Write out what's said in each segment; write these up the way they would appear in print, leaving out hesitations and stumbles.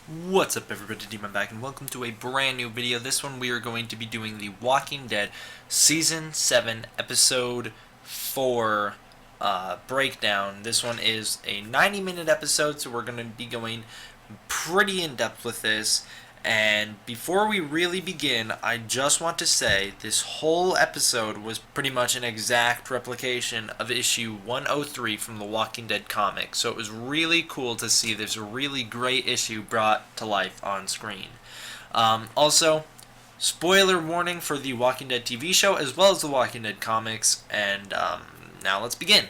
What's up everybody, Demon back and welcome to a brand new video. This one we are going to be doing the Walking Dead Season 7 Episode 4 breakdown. This one is a 90-minute episode, so we're going to be going pretty in-depth with this. And before we really begin, I just want to say this whole episode was pretty much an exact replication of issue 103 from the Walking Dead comic. So it was really cool to see this really great issue brought to life on screen. Also, spoiler warning for the Walking Dead TV show as well as the Walking Dead comics. And now let's begin.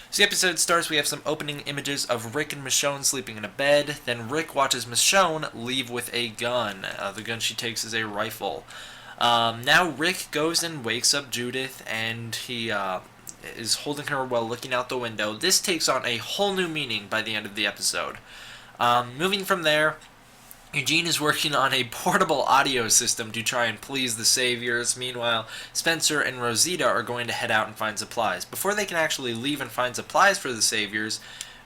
So the episode starts, we have some opening images of Rick and Michonne sleeping in a bed. Then Rick watches Michonne leave with a gun. The gun she takes is a rifle. Now Rick goes and wakes up Judith, and he is holding her while looking out the window. This takes on a whole new meaning by the end of the episode. Moving from there, Eugene is working on a portable audio system to try and please the Saviors. Meanwhile, Spencer and Rosita are going to head out and find supplies. Before they can actually leave and find supplies for the Saviors,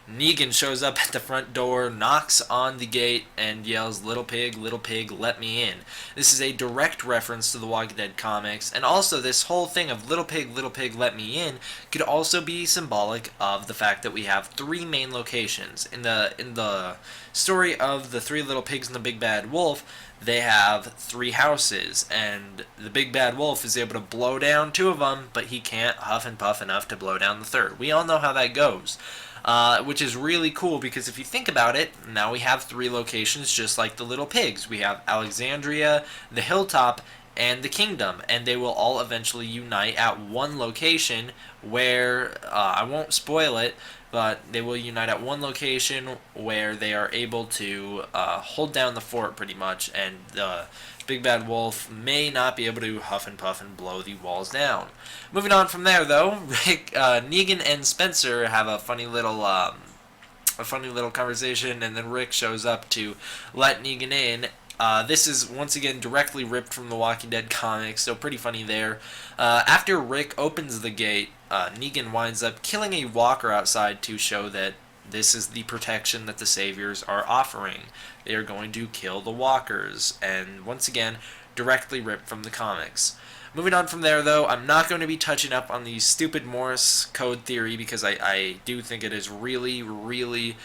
Negan shows up at the front door, knocks on the gate, and yells, little pig, let me in." This is a direct reference to the Walking Dead comics, and also this whole thing of little pig, let me in could also be symbolic of the fact that we have three main locations. In the story of the Three Little Pigs and the Big Bad Wolf, they have three houses, and the Big Bad Wolf is able to blow down two of them, but he can't huff and puff enough to blow down the third. We all know how that goes. Which is really cool because if you think about it, now we have three locations just like the Little Pigs. We have Alexandria, the Hilltop, and the Kingdom, and they will all eventually unite at one location where, I won't spoil it, but they will unite at one location where they are able to hold down the fort pretty much, and the Big Bad Wolf may not be able to huff and puff and blow the walls down. Moving on from there, though, Negan and Spencer have a funny little conversation, and then Rick shows up to let Negan in. This is once again directly ripped from the Walking Dead comics, so pretty funny there. After Rick opens the gate, Negan winds up killing a walker outside to show that this is the protection that the Saviors are offering. They are going to kill the walkers, and once again, directly ripped from the comics. Moving on from there, though, I'm not going to be touching up on the stupid Morse code theory because I do think it is really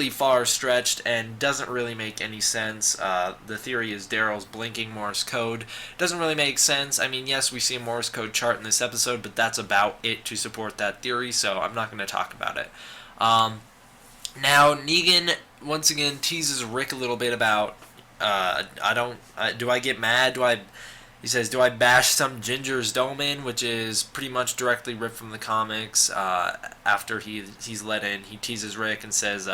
far stretched and doesn't really make any sense. The theory is Daryl's blinking Morse code. Doesn't really make sense. I mean, yes, we see a Morse code chart in this episode, but that's about it to support that theory, so I'm not going to talk about it. Now, Negan once again teases Rick a little bit about, do I get mad? He says, do I bash some ginger's dome in? Which is pretty much directly ripped from the comics. After he's let in, he teases Rick and says,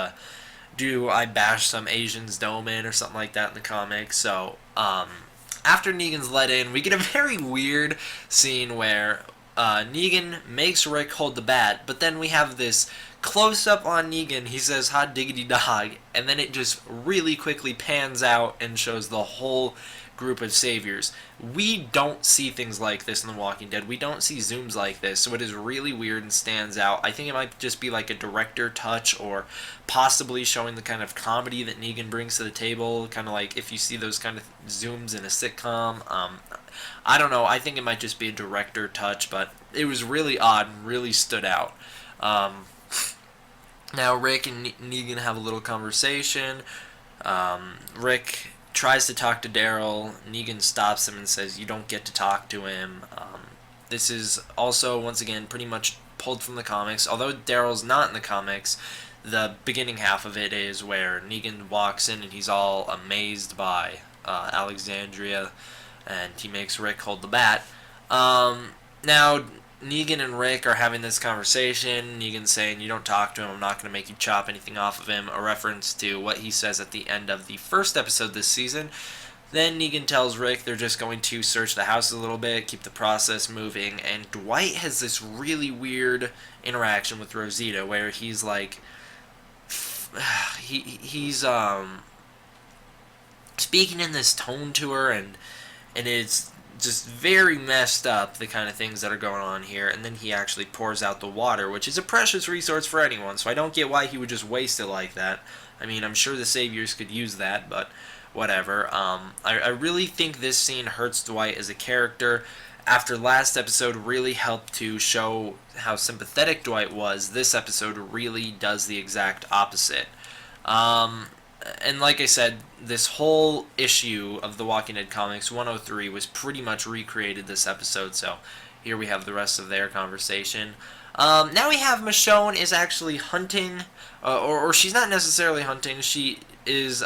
do I bash some Asian's dome in? Or something like that in the comics. So, after Negan's let in, we get a very weird scene where Negan makes Rick hold the bat, but then we have this close-up on Negan. He says, hot diggity dog, and then it just really quickly pans out and shows the whole group of Saviors. We don't see things like this in The Walking Dead. We don't see zooms like this, so it is really weird and stands out. I think it might just be like a director touch, or possibly showing the kind of comedy that Negan brings to the table, kind of like if you see those kind of zooms in a sitcom. I don't know, I think it might just be a director touch, but it was really odd and really stood out. Now Rick and Negan have a little conversation. Rick tries to talk to Daryl. Negan stops him and says, you don't get to talk to him. This is also, once again, pretty much pulled from the comics. Although Daryl's not in the comics, the beginning half of it is where Negan walks in and he's all amazed by Alexandria, and he makes Rick hold the bat. Now, Negan and Rick are having this conversation. Negan's saying, you don't talk to him, I'm not going to make you chop anything off of him, a reference to what he says at the end of the first episode this season. Then Negan tells Rick they're just going to search the house a little bit, keep the process moving, and Dwight has this really weird interaction with Rosita where he's like, he's speaking in this tone to her, and it's just very messed up, the kind of things that are going on here. And then he actually pours out the water, which is a precious resource for anyone, so I don't get why he would just waste it like that. I mean, I'm sure the Saviors could use that, but whatever. I really think this scene hurts Dwight as a character. After last episode really helped to show how sympathetic Dwight was, this episode really does the exact opposite. And like I said, this whole issue of the Walking Dead comics 103 was pretty much recreated this episode, so here we have the rest of their conversation. Now we have Michonne is actually hunting, or she's not necessarily hunting, she is,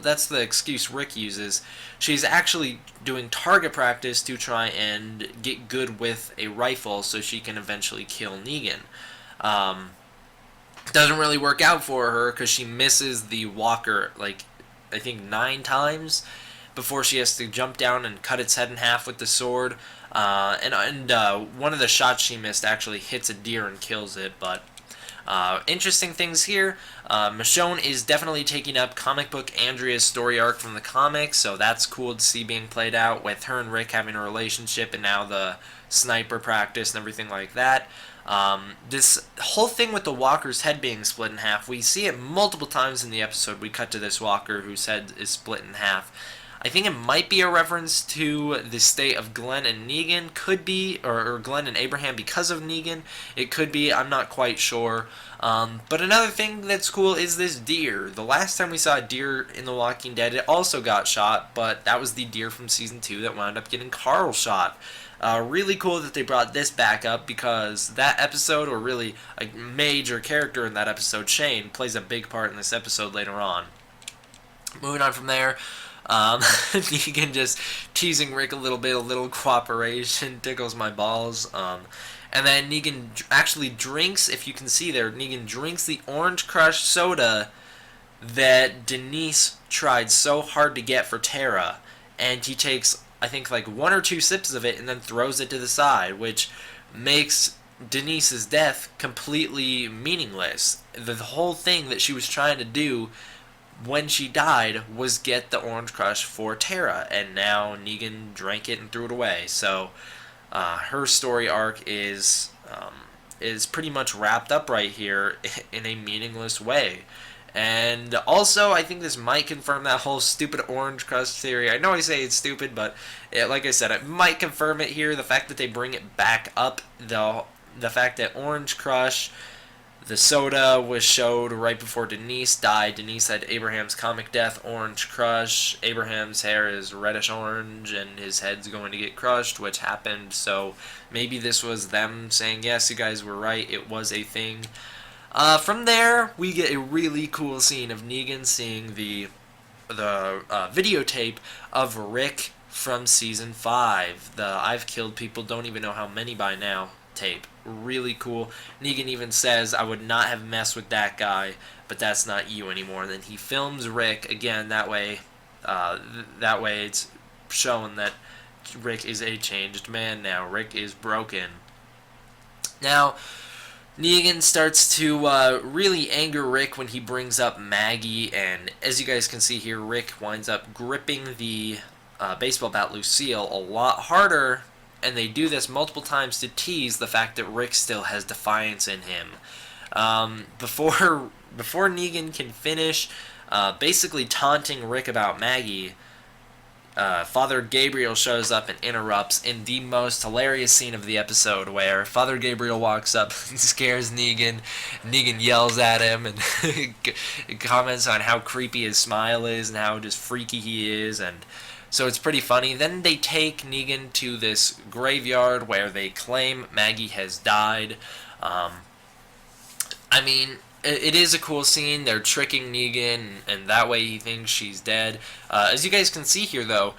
that's the excuse Rick uses. She's actually doing target practice to try and get good with a rifle so she can eventually kill Negan. Doesn't really work out for her because she misses the walker, like, I think 9 times before she has to jump down and cut its head in half with the sword. And one of the shots she missed actually hits a deer and kills it, but interesting things here. Michonne is definitely taking up comic book Andrea's story arc from the comics, so that's cool to see being played out with her and Rick having a relationship and now the sniper practice and everything like that. This whole thing with the walker's head being split in half, we see it multiple times in the episode. We cut to this walker whose head is split in half. I think it might be a reference to the state of Glenn and Negan, could be, or Glenn and Abraham because of Negan. It could be, I'm not quite sure. But another thing that's cool is this deer. The last time we saw a deer in The Walking Dead, it also got shot, but that was the deer from Season 2 that wound up getting Carl shot. Really cool that they brought this back up because that episode, or really a major character in that episode, Shane, plays a big part in this episode later on. Moving on from there, Negan just teasing Rick a little cooperation tickles my balls. And then Negan actually drinks, if you can see there, Negan drinks the Orange Crush soda that Denise tried so hard to get for Tara. And he takes, I think, like 1 or 2 sips of it and then throws it to the side, which makes Denise's death completely meaningless. The whole thing that she was trying to do when she died was get the Orange Crush for Tara, and now Negan drank it and threw it away. So her story arc is pretty much wrapped up right here in a meaningless way. And also, I think this might confirm that whole stupid Orange Crush theory. I know I say it's stupid, but like I said, it might confirm it here. The fact that they bring it back up, the fact that Orange Crush, the soda, was showed right before Denise died. Denise had Abraham's comic death, Orange Crush. Abraham's hair is reddish orange, and his head's going to get crushed, which happened. So maybe this was them saying, yes, you guys were right, it was a thing. From there, we get a really cool scene of Negan seeing the videotape of Rick from Season 5. The I've killed people, don't even know how many by now tape. Really cool. Negan even says, I would not have messed with that guy, but that's not you anymore. And then he films Rick, again, that way it's shown that Rick is a changed man now. Rick is broken. Now, Negan starts to really anger Rick when he brings up Maggie, and as you guys can see here, Rick winds up gripping the baseball bat Lucille a lot harder, and they do this multiple times to tease the fact that Rick still has defiance in him. Before Negan can finish basically taunting Rick about Maggie, Father Gabriel shows up and interrupts in the most hilarious scene of the episode, where Father Gabriel walks up and scares Negan. Negan yells at him and comments on how creepy his smile is and how just freaky he is, and so it's pretty funny. Then they take Negan to this graveyard where they claim Maggie has died. I mean, it is a cool scene. They're tricking Negan, and that way he thinks she's dead. As you guys can see here, though,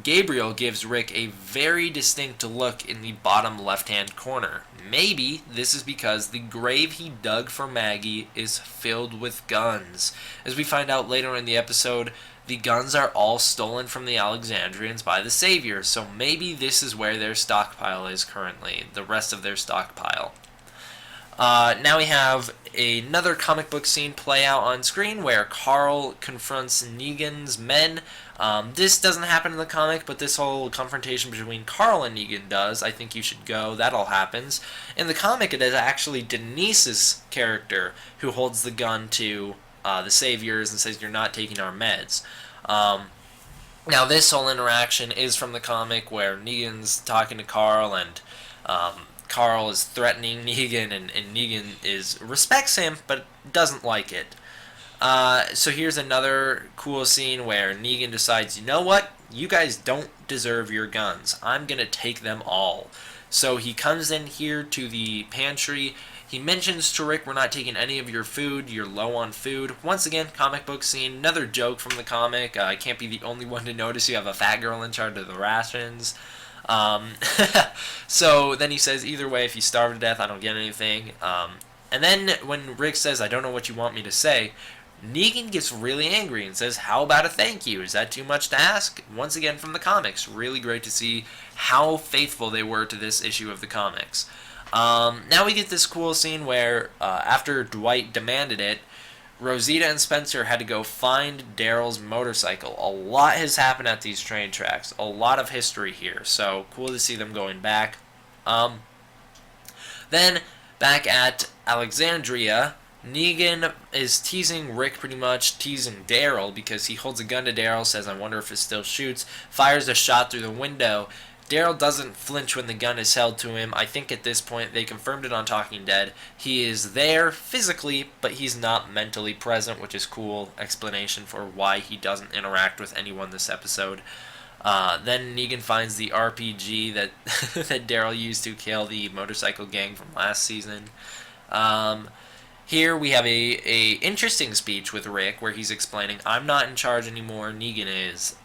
Gabriel gives Rick a very distinct look in the bottom left-hand corner. Maybe this is because the grave he dug for Maggie is filled with guns. As we find out later in the episode, the guns are all stolen from the Alexandrians by the Savior, so maybe this is where their stockpile is currently, the rest of their stockpile. Now we have another comic book scene play out on screen where Carl confronts Negan's men. This doesn't happen in the comic, but this whole confrontation between Carl and Negan does. I think you should go. That all happens. In the comic, it is actually Denise's character who holds the gun to the Saviors and says, "You're not taking our meds." Now, this whole interaction is from the comic where Negan's talking to Carl, and Carl is threatening Negan, and Negan respects him, but doesn't like it. So here's another cool scene where Negan decides, you know what? You guys don't deserve your guns. I'm going to take them all. So he comes in here to the pantry. He mentions to Rick, we're not taking any of your food. You're low on food. Once again, comic book scene. Another joke from the comic. I can't be the only one to notice you have a fat girl in charge of the rations. So then he says, either way, if you starve to death, I don't get anything. And then when Rick says, I don't know what you want me to say, Negan gets really angry and says, how about a thank you? Is that too much to ask? Once again from the comics. Really great to see how faithful they were to this issue of the comics. Now we get this cool scene where, after Dwight demanded it, Rosita and Spencer had to go find Daryl's motorcycle. A lot has happened at these train tracks. A lot of history here. So, cool to see them going back. Then, back at Alexandria, Negan is teasing Rick pretty much, teasing Daryl, because he holds a gun to Daryl, says, I wonder if it still shoots, fires a shot through the window. Daryl doesn't flinch when the gun is held to him. I think at this point, they confirmed it on Talking Dead. He is there physically, but he's not mentally present, which is cool explanation for why he doesn't interact with anyone this episode. Then Negan finds the RPG that that Daryl used to kill the motorcycle gang from last season. Here we have a interesting speech with Rick where he's explaining, I'm not in charge anymore, Negan is.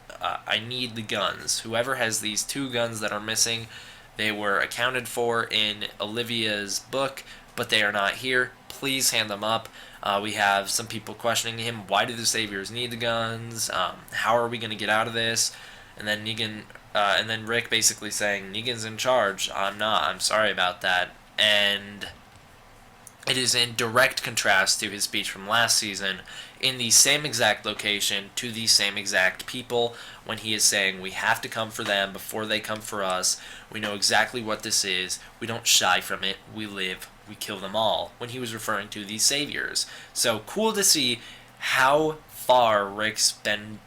I need the guns. Whoever has these 2 guns that are missing, they were accounted for in Olivia's book, but they are not here. Please hand them up. We have some people questioning him, why do the Saviors need the guns? How are we going to get out of this? And then and then Rick basically saying, Negan's in charge. I'm not. I'm sorry about that. And it is in direct contrast to his speech from last season, in the same exact location, to the same exact people, when he is saying, we have to come for them before they come for us. We know exactly what this is. We don't shy from it. We live. We kill them all. When he was referring to the Saviors. So cool to see how far Rick's been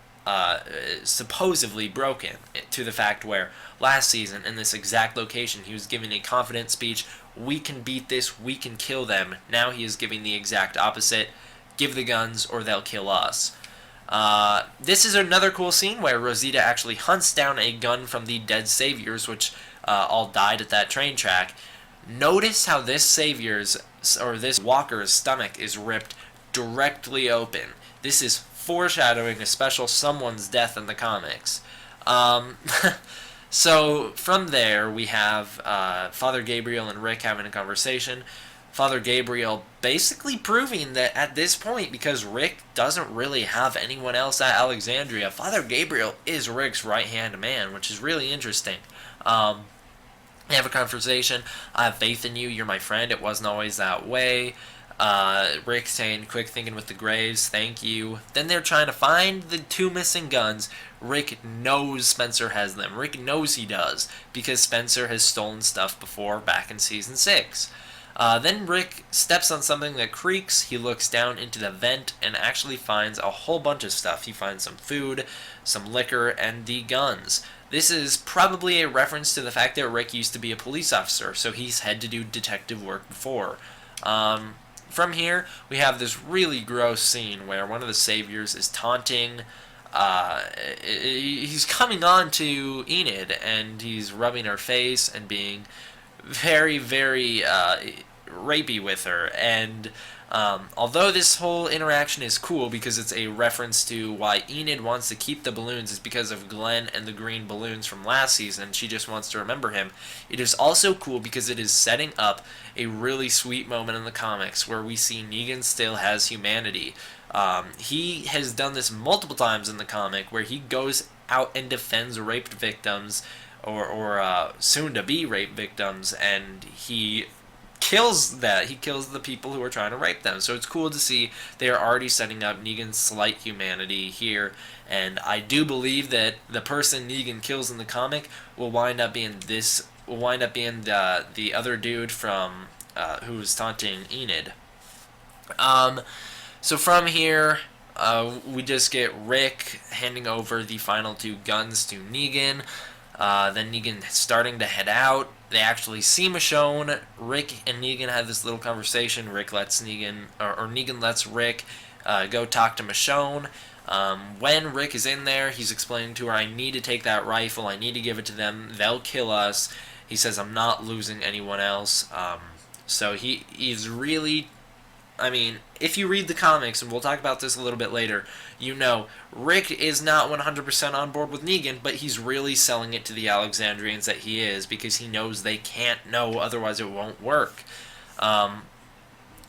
supposedly broken, to the fact where last season, in this exact location, he was giving a confident speech, we can beat this, we can kill them. Now he is giving the exact opposite, give the guns or they'll kill us. This is another cool scene where Rosita actually hunts down a gun from the dead Saviors, which all died at that train track. Notice how this this walker's stomach is ripped directly open. This is foreshadowing a special someone's death in the comics. So from there we have Father Gabriel and Rick having a conversation. Father Gabriel basically proving that at this point, because Rick doesn't really have anyone else at Alexandria, Father Gabriel is Rick's right-hand man, which is really interesting. They have a conversation. I have faith in you. You're my friend. It wasn't always that way. Rick saying, quick thinking with the graves, thank you. Then they're trying to find the 2 missing guns. Rick knows Spencer has them. Rick knows he does, because Spencer has stolen stuff before back in Season 6. Then Rick steps on something that creaks. He looks down into the vent and actually finds a whole bunch of stuff. He finds some food, some liquor, and the guns. This is probably a reference to the fact that Rick used to be a police officer, so he's had to do detective work before. From here, we have this really gross scene where one of the Saviors is taunting. He's coming on to Enid, and he's rubbing her face and being very, very rapey with her. And although this whole interaction is cool because it's a reference to why Enid wants to keep the balloons is because of Glenn and the green balloons from last season, she just wants to remember him. It is also cool because it is setting up a really sweet moment in the comics where we see Negan still has humanity. He has done this multiple times in the comic where he goes out and defends raped victims or soon-to-be rape victims, and he kills the people who are trying to rape them. So it's cool to see they are already setting up Negan's slight humanity here, and I do believe that the person Negan kills in the comic will wind up being the other dude from who's taunting Enid. So from here, we just get Rick handing over the final 2 guns to Negan. Then Negan starting to head out. They actually see Michonne. Rick and Negan have this little conversation. Rick lets Negan, or Negan lets Rick go talk to Michonne. When Rick is in there, he's explaining to her, I need to take that rifle. I need to give it to them. They'll kill us. He says, I'm not losing anyone else. So he's really... I mean, if you read the comics, and we'll talk about this a little bit later, you know Rick is not 100% on board with Negan, but he's really selling it to the Alexandrians that he is, because he knows they can't know, otherwise it won't work.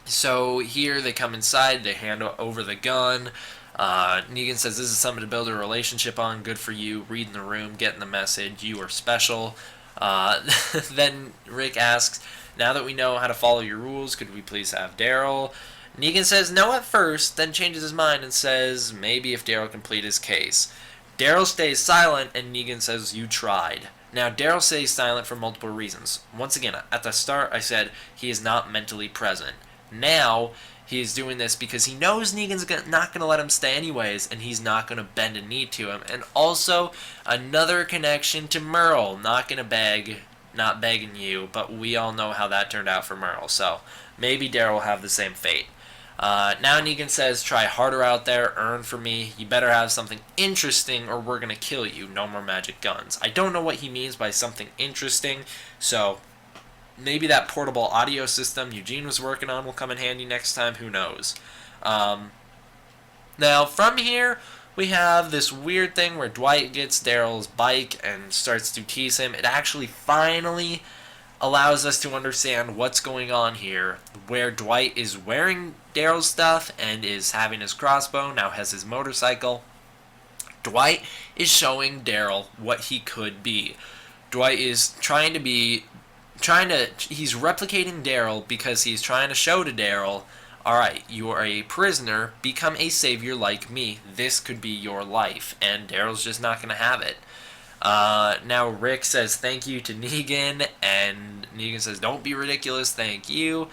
So here they come inside, they hand over the gun. Negan says, this is something to build a relationship on, good for you, reading the room, getting the message, you are special. Then Rick asks, now that we know how to follow your rules, could we please have Daryl? Negan says no at first, then changes his mind and says maybe if Daryl can plead his case. Daryl stays silent, and Negan says you tried. Now, Daryl stays silent for multiple reasons. Once again, at the start I said he is not mentally present. Now, he is doing this because he knows Negan's not going to let him stay anyways, and he's not going to bend a knee to him. And also, another connection to Merle. Not going to beg, not begging you, but we all know how that turned out for Merle. So, maybe Daryl will have the same fate. Now Negan says, try harder out there, earn for me. You better have something interesting or we're going to kill you. No more magic guns. I don't know what he means by something interesting, so... maybe that portable audio system Eugene was working on will come in handy next time. Who knows? Now, from here, we have this weird thing where Dwight gets Daryl's bike and starts to tease him. It actually finally allows us to understand what's going on here, where Dwight is wearing Daryl's stuff and is having his crossbow, now has his motorcycle. Dwight is showing Daryl what he could be. Dwight is he's replicating Daryl because he's trying to show to Daryl, alright, you are a prisoner, become a savior like me, this could be your life, and Daryl's just not going to have it. Now Rick says thank you to Negan, and Negan says don't be ridiculous, thank you.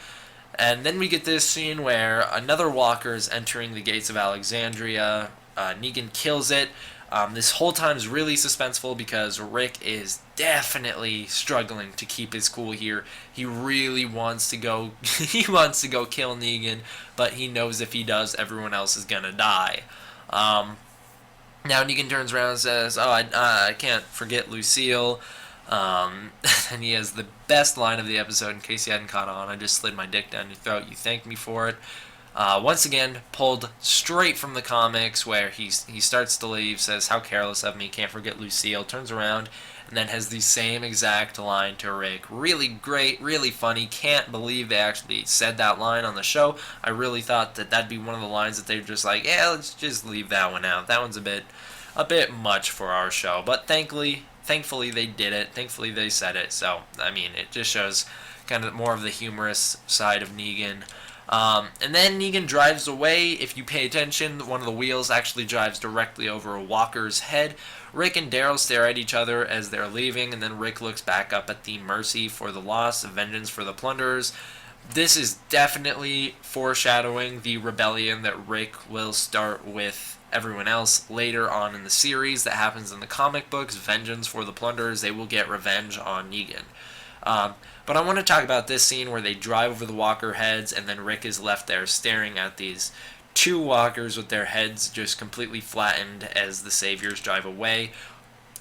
And then we get this scene where another walker is entering the gates of Alexandria. Negan kills it. This whole time is really suspenseful because Rick is definitely struggling to keep his cool here. He really wants to go he wants to go kill Negan, but he knows if he does, everyone else is gonna die. Now Negan turns around and says, oh, I can't forget Lucille. And he has the best line of the episode, in case you hadn't caught on. I just slid my dick down your throat. You thanked me for it. Once again, pulled straight from the comics, where he starts to leave, says, how careless of me, can't forget Lucille, turns around, and then has the same exact line to Rick. Really great, really funny. Can't believe they actually said that line on the show. I really thought that that'd be one of the lines that they were just like, yeah, let's just leave that one out. That one's a bit much for our show. But thankfully they did it. Thankfully they said it. So, I mean, it just shows kind of more of the humorous side of Negan. And then Negan drives away. If you pay attention, one of the wheels actually drives directly over a walker's head. Rick and Daryl stare at each other as they're leaving, and then Rick looks back up at the mercy for the loss, vengeance for the plunderers. This is definitely foreshadowing the rebellion that Rick will start with everyone else later on in the series that happens in the comic books. Vengeance for the plunderers. They will get revenge on Negan. But I want to talk about this scene where they drive over the walker heads, and then Rick is left there staring at these two walkers with their heads just completely flattened as the saviors drive away,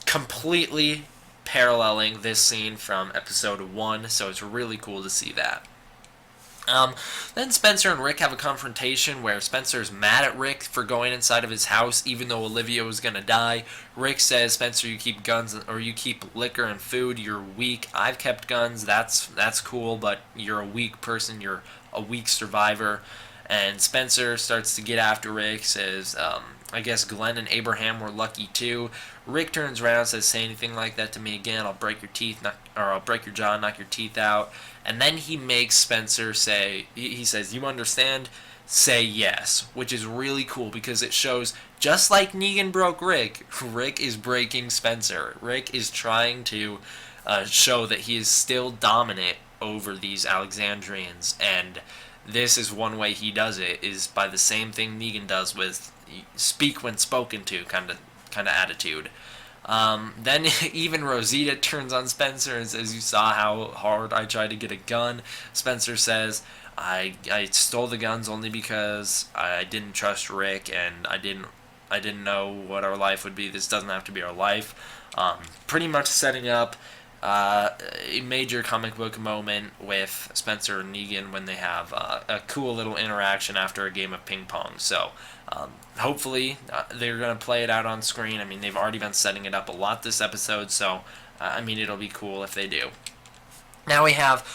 completely paralleling this scene from episode 1, so it's really cool to see that. Then Spencer and Rick have a confrontation where Spencer's mad at Rick for going inside of his house even though Olivia was gonna die. Rick says, Spencer, you keep guns or you keep liquor and food, you're weak. I've kept guns, that's cool, but you're a weak person, you're a weak survivor. And Spencer starts to get after Rick, says, I guess Glenn and Abraham were lucky too. Rick turns around and says, say anything like that to me again, I'll break your teeth, I'll break your jaw and knock your teeth out. And then he makes Spencer say, he says, you understand? Say yes, which is really cool because it shows, just like Negan broke Rick, Rick is breaking Spencer. Rick is trying to show that he is still dominant over these Alexandrians, and this is one way he does it, is by the same thing Negan does with speak when spoken to kind of attitude. Then even Rosita turns on Spencer and says, "You saw how hard I tried to get a gun." Spencer says, I stole the guns only because I didn't trust Rick, and I didn't know what our life would be. This doesn't have to be our life." Pretty much setting up a major comic book moment with Spencer and Negan when they have a cool little interaction after a game of ping pong. So hopefully they're going to play it out on screen. I mean, they've already been setting it up a lot this episode, so I mean, it'll be cool if they do. Now we have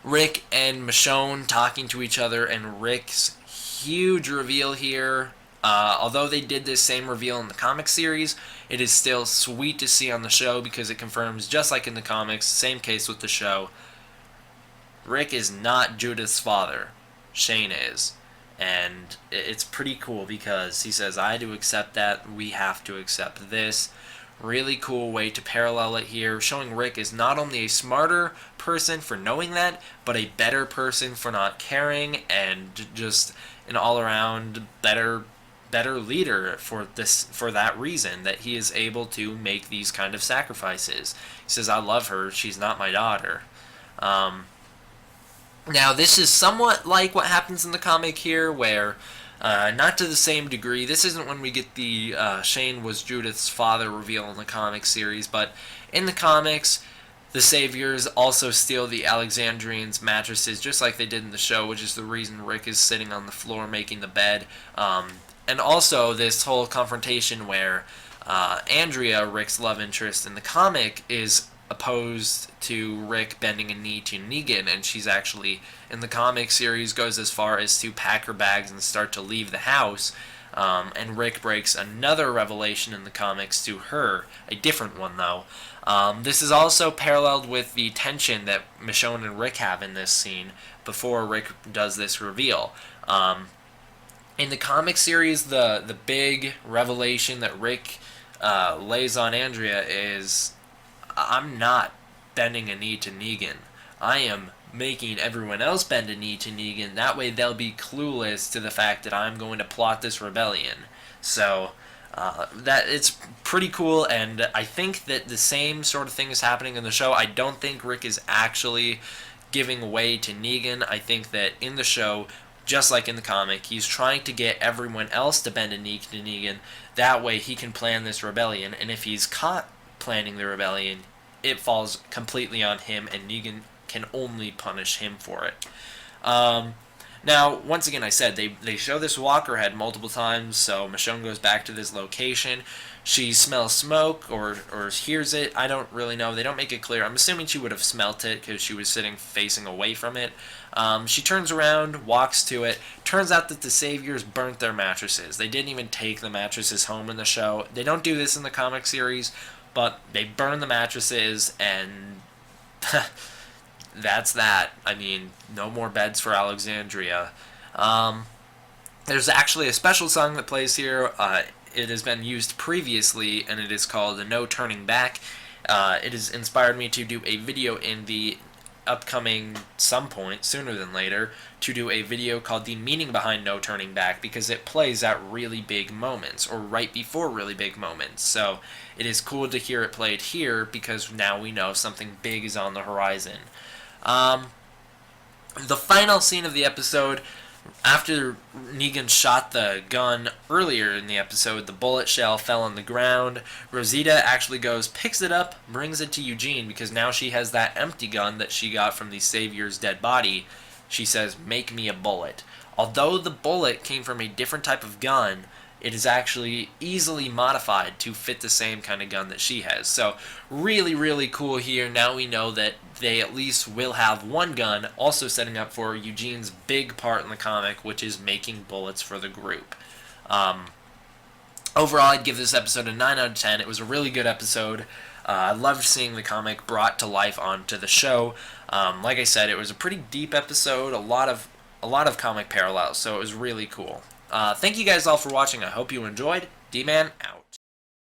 Rick and Michonne talking to each other, and Rick's huge reveal here. Although they did this same reveal in the comic series, it is still sweet to see on the show because it confirms, just like in the comics, same case with the show, Rick is not Judith's father. Shane is. And it's pretty cool because he says, "I had to accept that, we have to accept this." Really cool way to parallel it here, showing Rick is not only a smarter person for knowing that, but a better person for not caring, and just an all-around better leader for that reason, that he is able to make these kind of sacrifices. He says, "I love her, she's not my daughter." Now this is somewhat like what happens in the comic here, where not to the same degree. This isn't when we get the Shane was Judith's father reveal in the comic series, but in the comics, the Saviors also steal the Alexandrians' mattresses, just like they did in the show, which is the reason Rick is sitting on the floor making the bed. And also this whole confrontation where Andrea, Rick's love interest in the comic, is opposed to Rick bending a knee to Negan, and she's actually, in the comic series, goes as far as to pack her bags and start to leave the house. And Rick breaks another revelation in the comics to her, a different one though. This is also paralleled with the tension that Michonne and Rick have in this scene before Rick does this reveal. In the comic series, the big revelation that Rick lays on Andrea is, "I'm not bending a knee to Negan. I am making everyone else bend a knee to Negan. That way they'll be clueless to the fact that I'm going to plot this rebellion." So that it's pretty cool, and I think that the same sort of thing is happening in the show. I don't think Rick is actually giving way to Negan. I think that in the show, just like in the comic, he's trying to get everyone else to bend a knee to Negan. That way he can plan this rebellion, and if he's caught planning the rebellion, it falls completely on him, and Negan can only punish him for it. Now, once again, I said, they show this walker head multiple times, so Michonne goes back to this location. She smells smoke, or hears it. I don't really know. They don't make it clear. I'm assuming she would have smelt it because she was sitting facing away from it. She turns around, walks to it. Turns out that the Saviors burnt their mattresses. They didn't even take the mattresses home in the show. They don't do this in the comic series, but they burn the mattresses, and that's that. I mean, no more beds for Alexandria. There's actually a special song that plays here. It has been used previously, and it is called "No Turning Back." It has inspired me to do a video in the upcoming, some point, sooner than later, to do a video called "The Meaning Behind No Turning Back," because it plays at really big moments, or right before really big moments. So it is cool to hear it played here, because now we know something big is on the horizon. The final scene of the episode, after Negan shot the gun earlier in the episode, the bullet shell fell on the ground. Rosita actually goes, picks it up, brings it to Eugene, because now she has that empty gun that she got from the Savior's dead body. She says, "Make me a bullet." Although the bullet came from a different type of gun, it is actually easily modified to fit the same kind of gun that she has. So really, really cool here. Now we know that they at least will have one gun, also setting up for Eugene's big part in the comic, which is making bullets for the group. Overall, I'd give this episode a 9 out of 10. It was a really good episode. I loved seeing the comic brought to life onto the show. Like I said, it was a pretty deep episode, a lot of comic parallels, so it was really cool. Thank you guys all for watching. I hope you enjoyed. D-Man out.